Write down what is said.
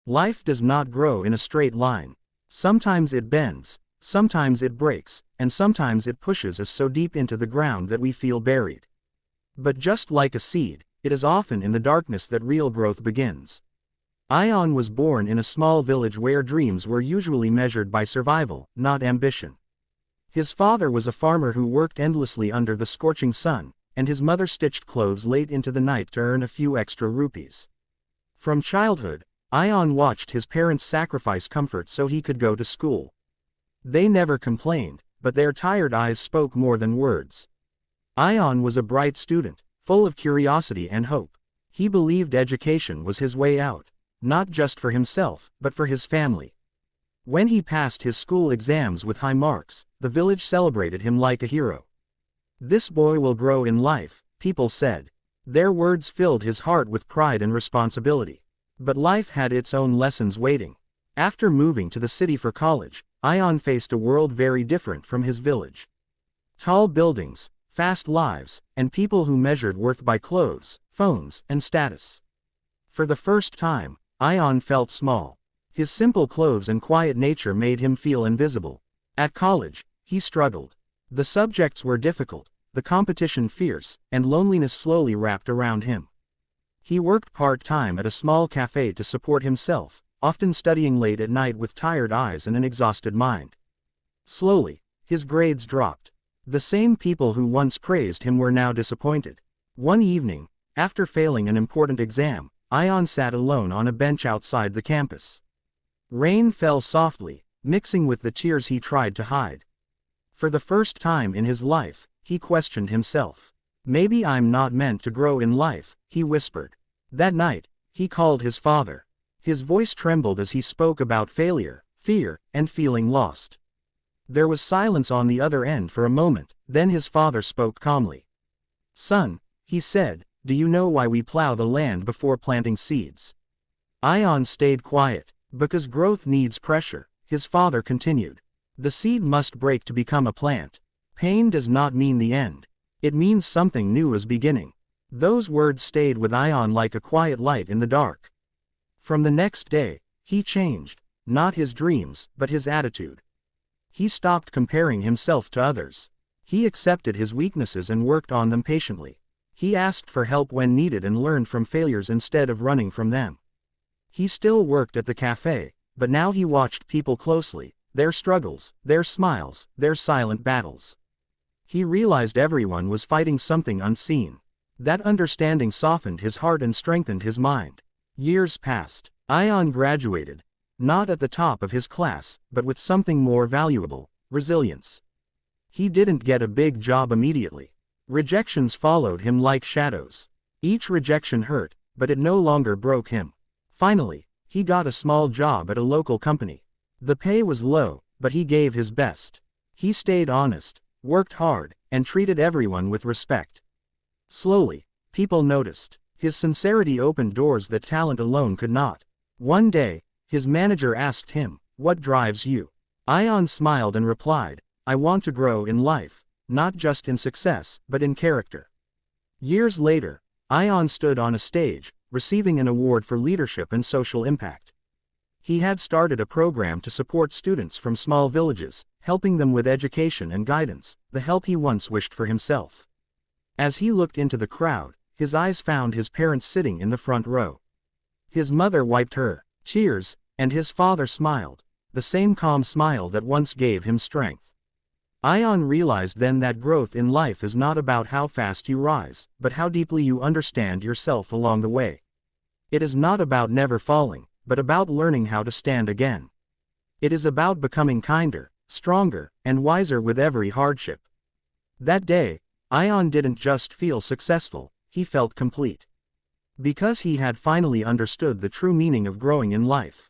Life does not grow in a straight line. Sometimes it bends, sometimes it breaks, and sometimes it pushes us so deep into the ground that we feel buried. But just like a seed, it is often in the darkness that real growth begins. Ion was born in a small village where dreams were usually measured by survival, not ambition. His father was a farmer who worked endlessly under the scorching sun, and his mother stitched clothes late into the night to earn a few extra rupees. From childhood, Ion watched his parents sacrifice comfort so he could go to school. They never complained, but their tired eyes spoke more than words. Ion was a bright student, full of curiosity and hope. He believed education was his way out, not just for himself, but for his family. When he passed his school exams with high marks, the village celebrated him like a hero. "This boy will grow in life," people said. Their words filled his heart with pride and responsibility. But life had its own lessons waiting. After moving to the city for college, Ion faced a world very different from his village. Tall buildings, fast lives, and people who measured worth by clothes, phones, and status. For the first time, Ion felt small. His simple clothes and quiet nature made him feel invisible. At college, he struggled. The subjects were difficult, the competition fierce, and loneliness slowly wrapped around him. He worked part-time at a small cafe to support himself, often studying late at night with tired eyes and an exhausted mind. Slowly, his grades dropped. The same people who once praised him were now disappointed. One evening, after failing an important exam, Ion sat alone on a bench outside the campus. Rain fell softly, mixing with the tears he tried to hide. For the first time in his life, he questioned himself. "Maybe I'm not meant to grow in life," he whispered. That night, he called his father. His voice trembled as he spoke about failure, fear, and feeling lost. There was silence on the other end for a moment, then his father spoke calmly. "Son," he said, "do you know why we plow the land before planting seeds?" Ion stayed quiet. "Because growth needs pressure," his father continued. "The seed must break to become a plant. Pain does not mean the end. It means something new is beginning." Those words stayed with Ion like a quiet light in the dark. From the next day, he changed, not his dreams, but his attitude. He stopped comparing himself to others. He accepted his weaknesses and worked on them patiently. He asked for help when needed and learned from failures instead of running from them. He still worked at the cafe, but now he watched people closely, their struggles, their smiles, their silent battles. He realized everyone was fighting something unseen. That understanding softened his heart and strengthened his mind. Years passed. Ion graduated, not at the top of his class, but with something more valuable: resilience. He didn't get a big job immediately. Rejections followed him like shadows. Each rejection hurt, but it no longer broke him. Finally, he got a small job at a local company. The pay was low, but he gave his best. He stayed honest, worked hard, and treated everyone with respect. Slowly, people noticed. His sincerity opened doors that talent alone could not. One day, his manager asked him, "What drives you?" Ion smiled and replied, "I want to grow in life, not just in success, but in character." Years later, Ion stood on a stage, receiving an award for leadership and social impact. He had started a program to support students from small villages, helping them with education and guidance, the help he once wished for himself. As he looked into the crowd, his eyes found his parents sitting in the front row. His mother wiped her tears, and his father smiled, the same calm smile that once gave him strength. Ion realized then that growth in life is not about how fast you rise, but how deeply you understand yourself along the way. It is not about never falling, but about learning how to stand again. It is about becoming kinder, stronger, and wiser with every hardship. That day, Ion didn't just feel successful, he felt complete. Because he had finally understood the true meaning of growing in life.